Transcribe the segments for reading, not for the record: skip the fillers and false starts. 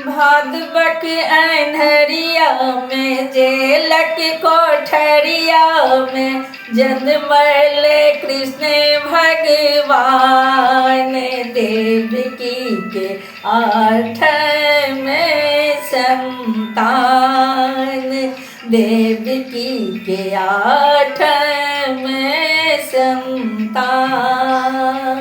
भादवक अन्हरिया में जेलक कोठरिया में जन्मले कृष्ण भगवान। देवकी के 8वें संतान, देवकी के 8वें संतान।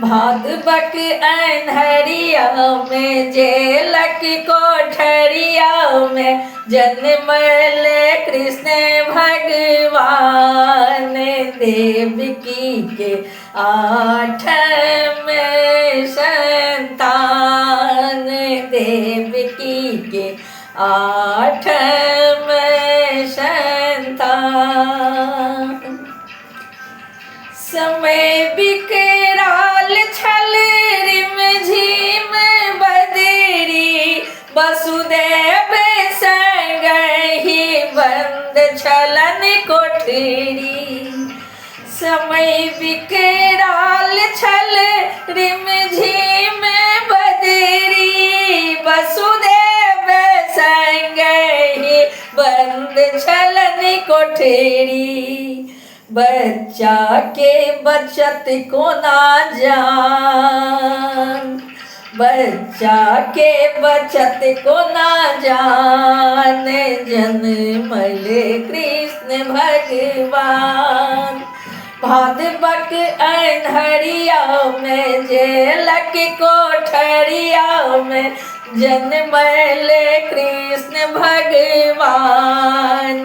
भादवक अन्हरिया में जेलक कोठरिया में जन्मले कृष्ण भगवान। देवकी के 8वें संतान, देवकी के 8वें संतान। समय विकराल छल रिमझिम बदरी, वसुदेव संग ही बंद छलन कोठरी। समय विकराल छल रिमझिम बदरी, वसुदेव संग ही बंद छलन कोठरी। बच्चा के बचत को ना जान, बच्चा के बचत को ना जान, जन्मले कृष्ण भगवान। भादवक अन्हरिया में जेलक कोठरिया में जन्मले कृष्ण भगवान।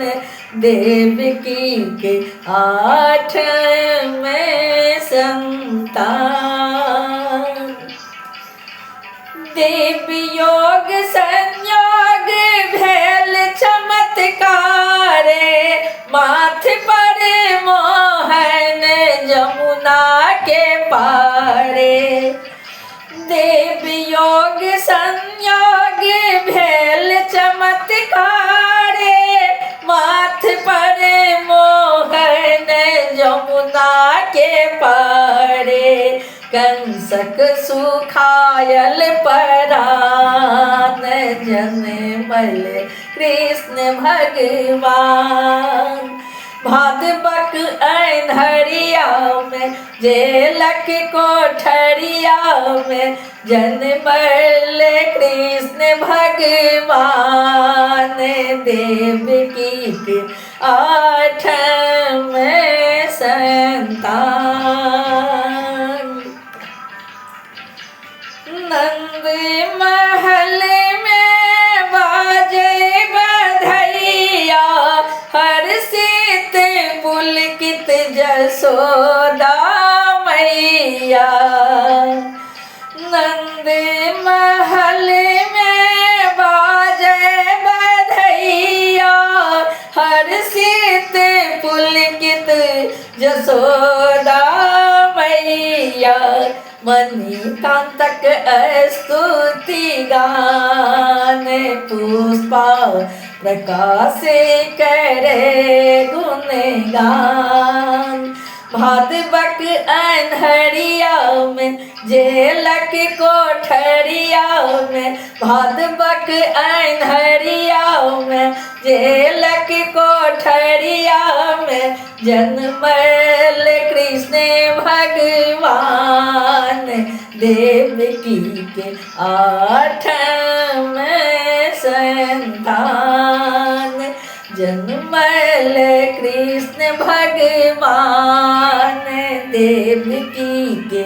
देवकी के 8वें संतान। देव योग संयोग भेल चमत्कारे, माथ पर मोहन जमुना के पारे। देव योग संयोग भेल चमत्कारे, माथ पर मोहन जमुना के पारे। कंसक सुखायल परान, जन्मले कृष्ण भगवान। भादवक अन्हरिया में जेलक कोठरिया में जन्मले कृष्ण भगवान। देवकी के 8वें संतान। नंद महल में बाजे बधैया, हर्षित पुलकित जसोदा मैया। नंद महल में बाजे बधैया, हर्षित पुलकित जसोदा मैया। मणिकांतक स्तुति गान, पुष्पा प्रकाश करे गुणगान। भादवक अन्हरिया में जेलक कोठरिया में, भादवक अन्हरिया में जेलक कोठरिया में जन्मले कृष्ण भगवान। देवकी के 8वें संतान, जन्मले कृष्ण भगवान। देवकी के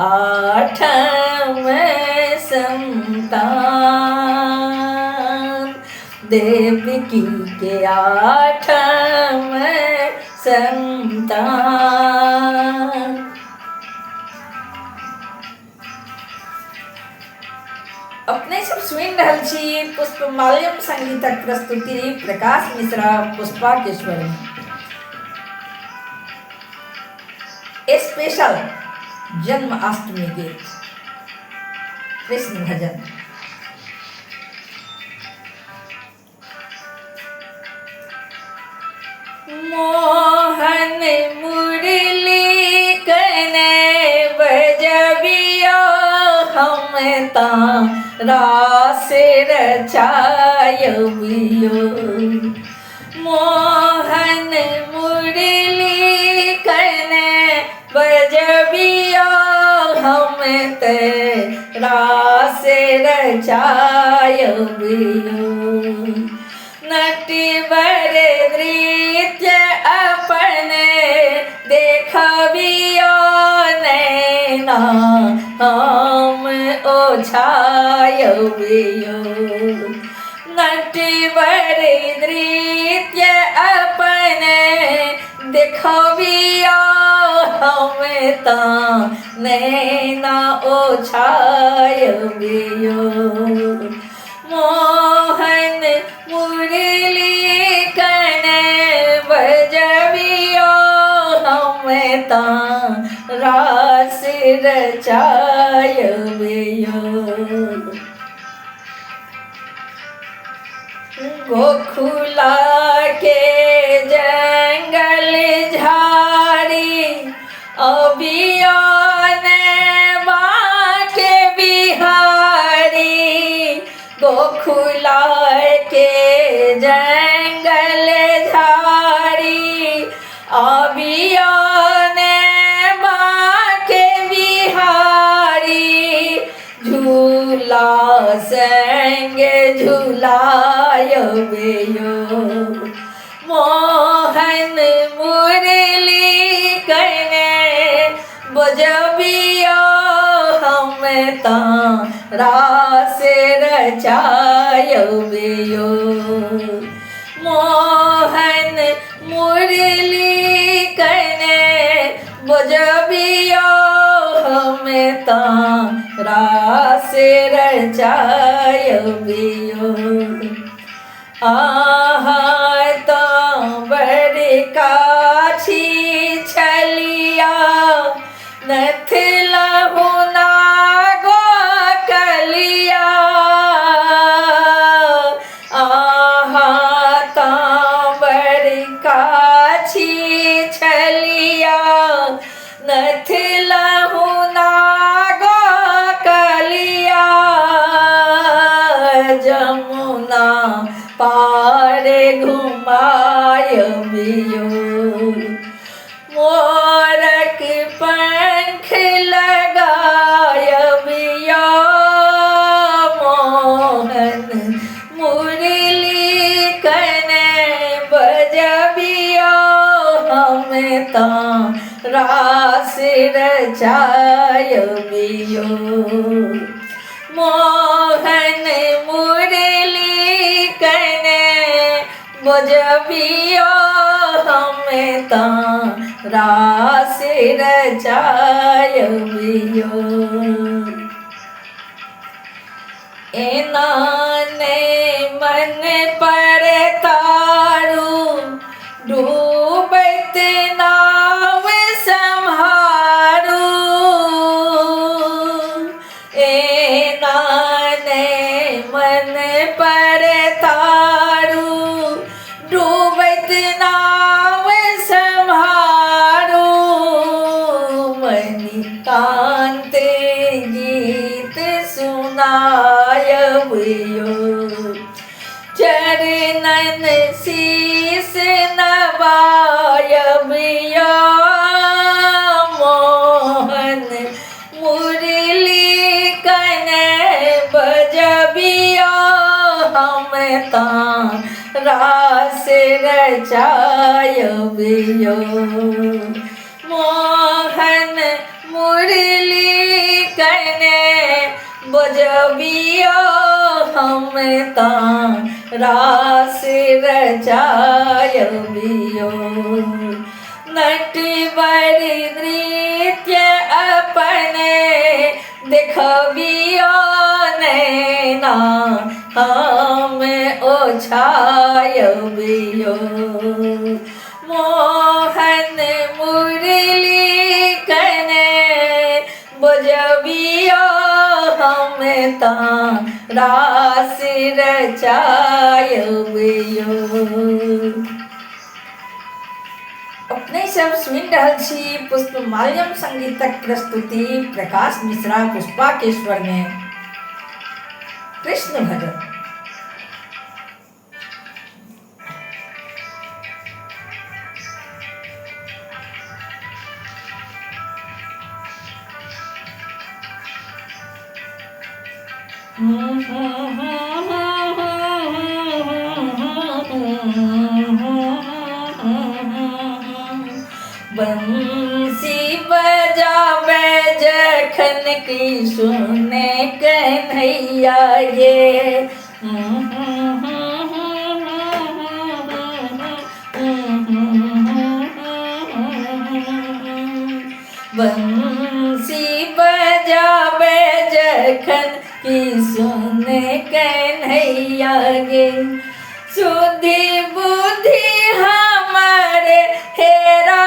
8वें संतान, देवकी के 8वें संतान। अपने सब सुन रहल छी पुष्पमाल्यम संगीतक प्रस्तुति प्रकाश मिश्रा पुष्पा के स्वर में। स्पेशल जन्माष्टमी गीत कृष्ण भजन। मोहन मुरली कने बजबिया हम हम रास रचायबियो मोहन मुरली कने बजबियो हम रास रचायबियो नटवर नृत्य अपने देखबियो नैना हम ओछायबियो नटवर नृत्य अपने देखबियो हम नैना ओछायबियो मोहन मुरली कने बजबियो हम रास रचायबियो गोकुला के जंगल झाड़ी अबियो ने बाके बिहारी गोकुला के जंगल झाड़ी अबियो ने बाके बिहारी झूला संग झूलायबियो मोहन मुरली कने बजबियो हम रास रचायबियो मोहन मुरली कने बजबियो हम रास रचायबियो आहा तो बड़काछी छलिया नथला होना गो कलिया आहा तो बड़काछी छलिया नथला होना गो कलिया जमुना पार घुमायबियो मोरक पंख लगायबियो मोहन मुरली कने बजबियो हम रास रचायबियो मोहन मुरली कने बजबियो हम रास रचायबियो एनाने मन पर तारू डूबत नाव संहारू एनाने मन पर तारू डूबत नाव संहारू मणिकांत गीत सुनायबियो चरणन शीस नवायबियो मोहन मुरली कने बजबियो हम रास रचायबियो मोहन मुरली कने बजबियो हम रास रचायबियो नटवर नृत्य अपने देखबियो नैना हम ओछायबियो मोहन मुरली कने बजबियो हम रास रचायबियो अपने सब सुनि रहल छी पुष्पमाल्यम संगीतक प्रस्तुति प्रकाश मिश्रा पुष्पाकेश्वर में कृष्ण भजन। बंसी बजावे जखन की सुने कन्हैया ये, बंसी बजावे जखन की सुने कन्हैया गे, सुधि बुद्धि हमारे हेरा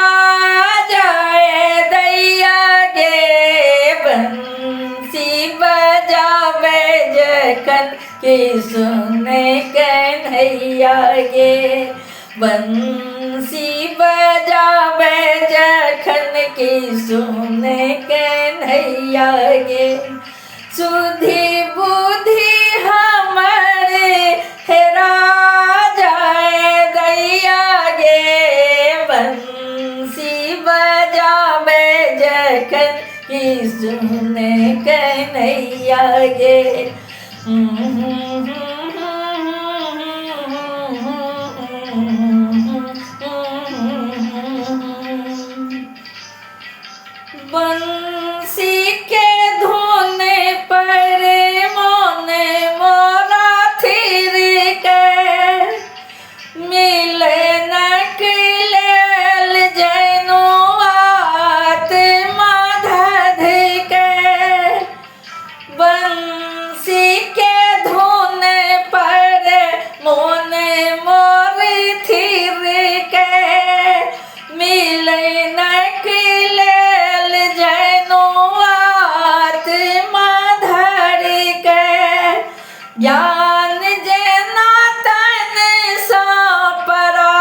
जाए दैया गे, बंसी बजावे जखन की सुने कन्हैया गे, बंसी बजावे जखन की सुने कन्हैया गे, सुधि बुद्धि हमारे हेरा जाए दैया गे, बंसी बजावे जखन की सुने कन्हैया गे। बंसी के धुन पर मन मोरा थिर के, मिले नक लेल जैनो आत्मा धध के, बंसी के धुन पर मन मोर थिर के, मिले नक ज्ञान जेना तन सा परा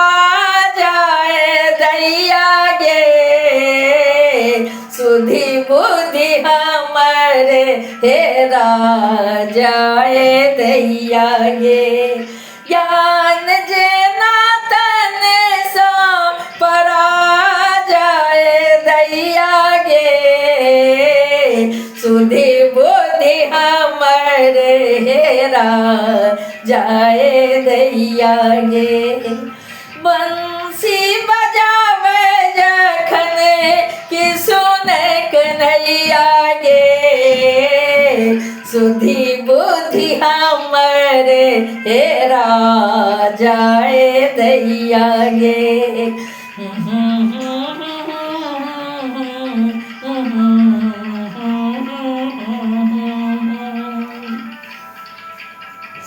जाए दैया गे, सुधि बुद्धि हमारे हेरा जाए दैया गे, ज्ञान जेना तन सा परा जाए दैया गे, सुधि बुद्धि हमारे हेरा जाए दैया गे, बंसी बजावे जखन की सुने कन्हैया गे, सुधि बुद्धि हमारे हेरा जाए दैया गे।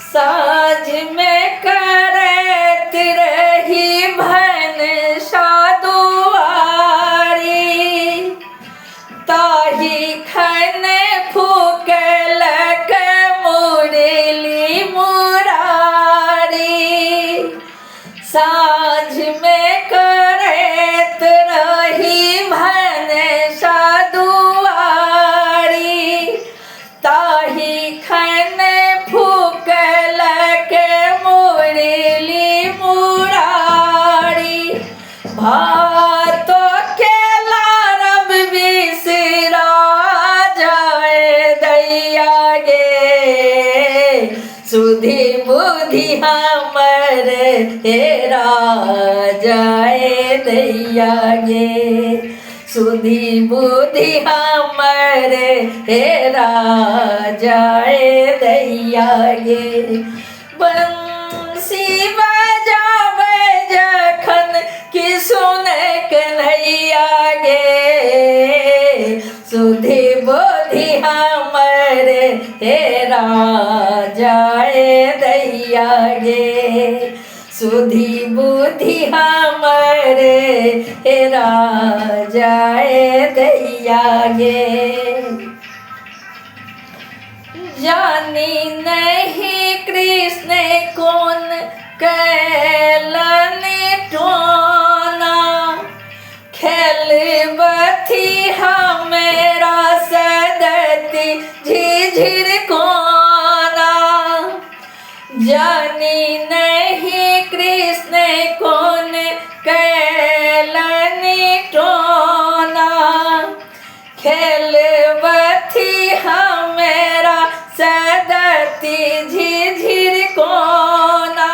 साँझ में करत रही भन साधुआरी, ताही खन फूकलक मुरली मुरारी, साँझ में करत रही भन साधुआरी, ताही खन भातो के लारब बिसरा जाए दैया गे, सुधि बुद्धि हमारे हेरा जाए दैया गे, सुधि बुद्धि हमारे हेरा जाए दैया गे, बंसी बजावे जखन की सुने कन्हैया गे, सुधि बुद्धि हमारे हेरा जाए दैया गे, सुधि बुद्धि हमारे हेरा जाए दैया गे। जानी नहीं कृष्ण कौन कैलन टोना, झिझिर कोना, जानी नहीं कृष्ण कौन कैलनि टोना, खेलवथी हमेरा सदती झिझिर कोना,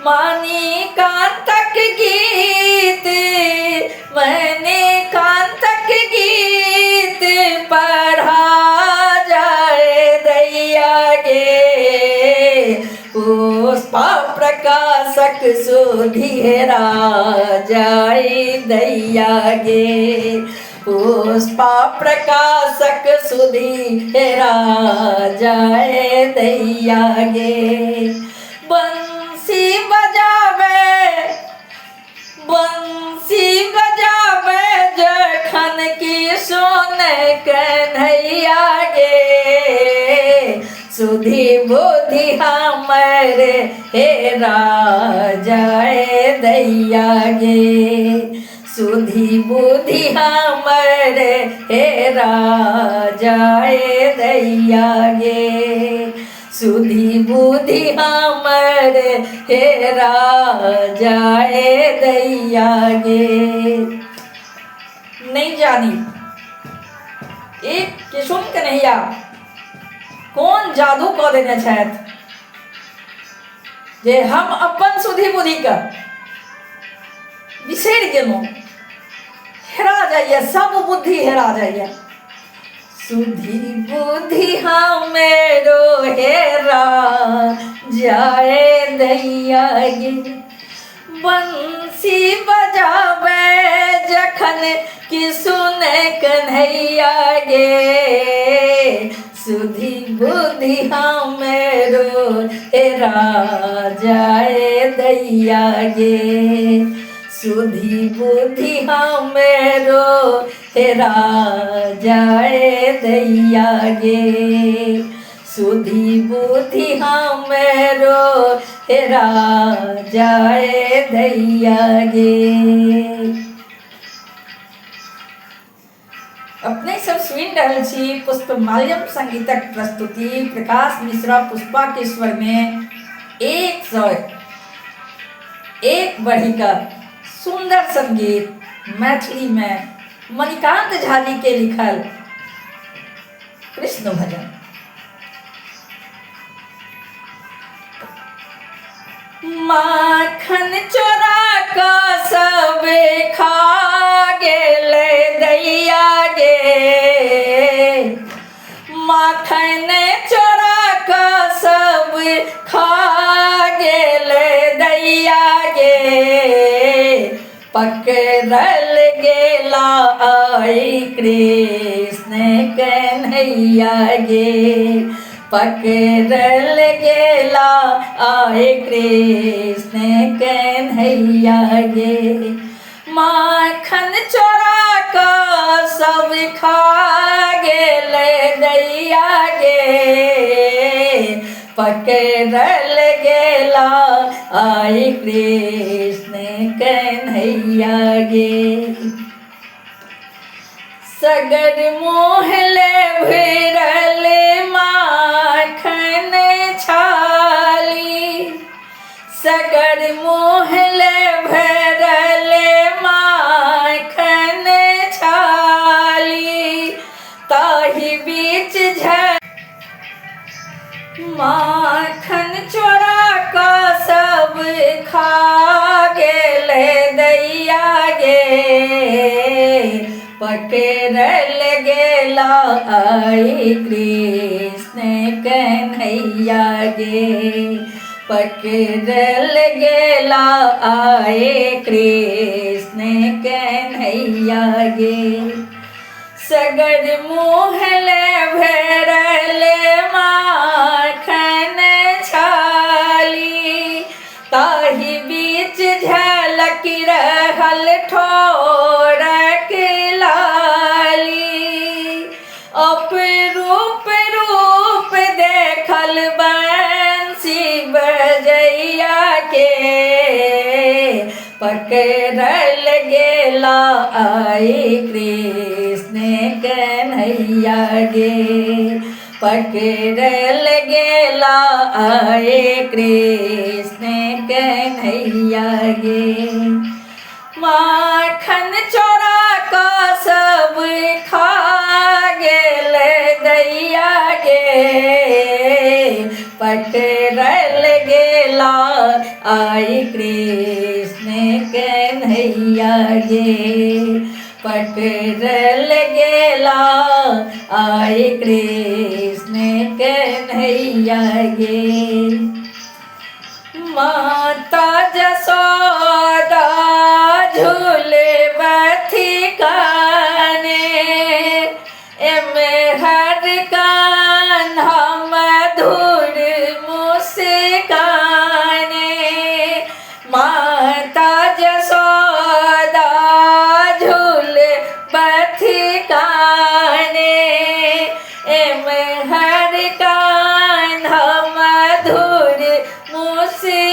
मानी कांतक गीत मैंने कांतक गीत पढ़ा जाए दैया गे, पुष्पा प्रकाशक सुधीरा जाए दैया गे, पुष्पा प्रकाशक सुधीरा जाए दैया गे। बंसी बजावे जखन की सुन कन्हैया गे, सुधी बुद्धि हमर हेरा जाए दैया गे, सुधी बुद्धि हमर हेरा जाए दैया गे, सुधी बुद्धि हमर हेरा जाए दैया गे। नहीं जानी एक किशुन कन्हैया कौन जादू कऽ देने छथि जे हम अपन सुधी बुद्धि के बिसरि गेलहुँ, हेरा जाइए, सब बुद्धि हेरा जाइए। सुधी बुद्धि हमेरो हेरा जाए दैया गे, बंसी बजावे जखन कि सुने कन्हैया गे, सुधी बुद्धि हमेरो हेरा जाए दैया गे, सुधी बुद्धि हमेरो हेरा जाए दैया गे, सुधी बुद्धि हमेरो हेरा जाए दैया गे। अपने सब सुनि रहल छी पुष्पमाल्यम संगीतक प्रस्तुति प्रकाश मिश्रा पुष्पा के स्वर में 101 बढ़ी का सुंदर संगीत मैथिली में मणिकांत झा जी के लिखल कृष्ण भजन। माखन चोरा का सब खा गेले दैया गे, माखन चोरा का सब खा गेले दैया गे, पकड़ल गेला आई कृष्ण कन्हैया गे, पकड़ल गेला आई कृष्ण कन्हैया गे, माखन चोरा का सब खा गेले दैया गे, पकड़ल गेला आई कृष्ण कन्हैया गे, सगर मोहले भिरल माखन छाली, सगर मोहले भरल माखन छाली, ताहि बीच माखन चोरा का सब खा गेले दैया गे, पकड़ल गेला आई कृष्ण कन्हैया गे, पकड़ल गेला आई कृष्ण कन्हैया गे, सगर मोहले भरल माखन छाली, ताहि बीच झलक रहल ठोरक लाली, अपरूप रूप देखल बंसी बजैया के, पकड़ल गेला आई कृष्ण कन्हैया कन्हैया गे। पकड़ल गेला आए कृष्ण कन्हैया गे। माखन चोरा का सब खा गेल दैया गे। पकड़ल गेला आई कृष्ण कन्हैया गे। पकड़ल गेला आई कृष्ण कन्हैया गे। माता जसोदा झूले बथी काने, एमे हर कान्हा मधुर मुस्काने। माता जसोदा झूले बथी काने, एमे हर कान्हा मधुर मुस्काने।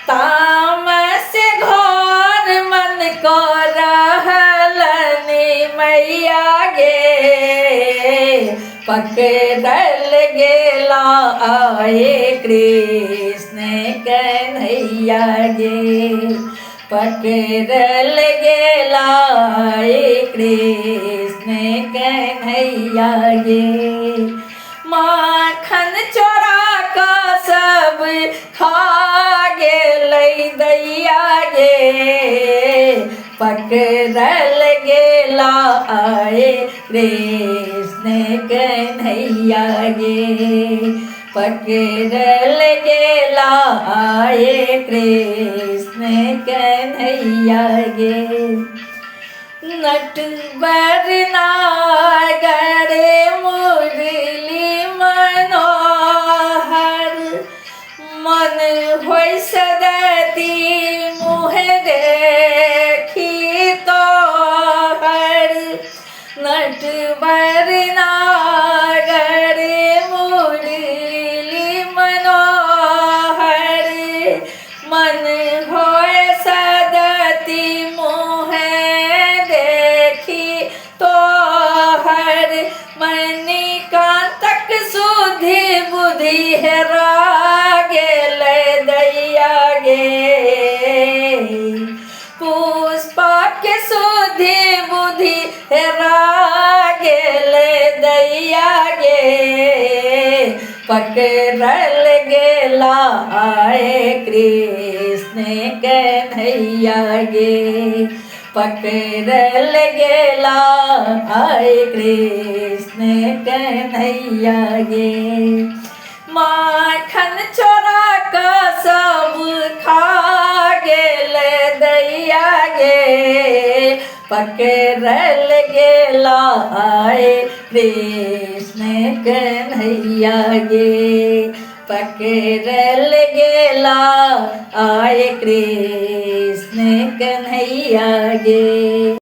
तामस घोर मन को रहलनि मैया गे। पकड़ल गेला आए कृष्ण कन्हैया गे। पकड़ल गेला आए कृष्ण कन्हैया गे। माखन चोरा का सब खा गेल दैया गे। पकड़ल गेला आए कृष्ण कन्हैया गे। पकड़ल गेला आए कृष्ण कन्हैया गे। नटवर नागर मुरली मनोहर, मन होय सदती मुँह देखी तोहर। नटवर नागर मुरली मनोहर, मन होय सदती मुँह देखी तोहर। मणिकांतक सुधि बुद्धि हेरा गेल दैया गे। पुष्पा के सुधि बुद्धि हेरा गेल दैया गे। पकड़ल गेला आए कृष्ण कन्हैया गे। पकड़ल गेला आए कृष्ण कन्हैया गे। माखन चोरा का सब खा गेल दैया गे। पकड़ल गेला आए कृष्ण कन्हैया गे। पकड़ल गेला आए कृष्ण कन्हैया गे।